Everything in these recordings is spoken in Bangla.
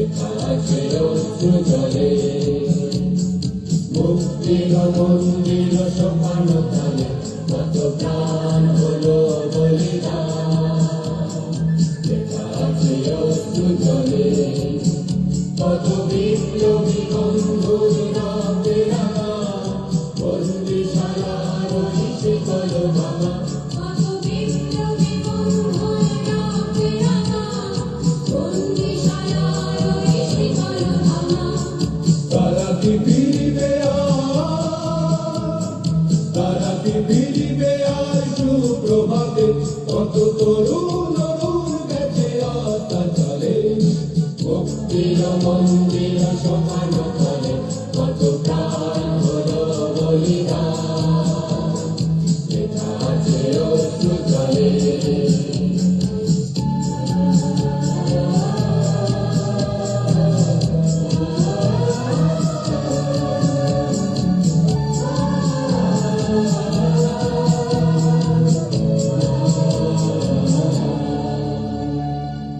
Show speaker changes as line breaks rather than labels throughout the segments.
আছে অশ্রু জলে মুক্তির মন্দির সোপান তলে কত প্রাণ হলো বলিদান আছে অশ্রু জলে কত বিপ্লবী বন্ধুর রাতে রাঙা বন্দিশালার শিকল ভাঙা তারা কি ফিরিবে আর সুপ্রভাতে কত তরুণ গেছে আত্মা চলে মুক্তির মন্দির সমান তলে কত প্রাণ হলো বলিদান লেখা আছে অশ্রু জলে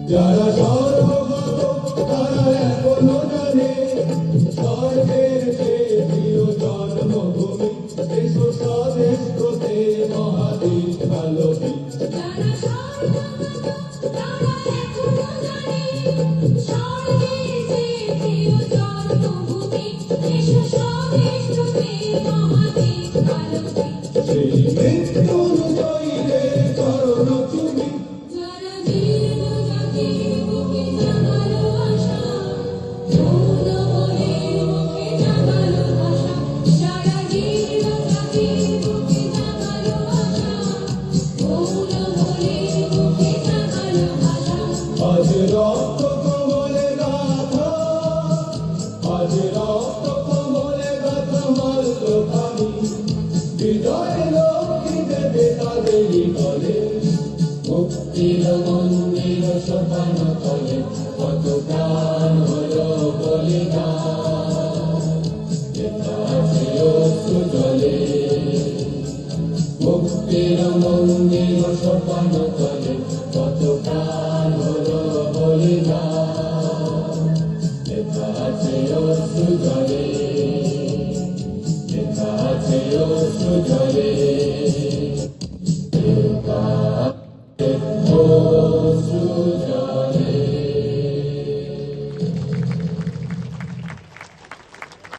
যারা সর্বগত তারা এখনো জানে স্বর্গের চেয়ে প্রিয় জন্মভূমি এসো স্বদেশ হতে মহাদেশ আলোকে সেই মৃত্যুর জয়ীরে করণ তুমি আজ রক্ত কমলে গাথা মাল্যখানি বিজয় লক্ষ্মী দেবে তাদেরই বলে মুক্তির মন্দির সোপান তলে কত প্রাণ হলো বলিদান লেখা আছে অশ্রু জলে মুক্তির মন্দির সোপান তলে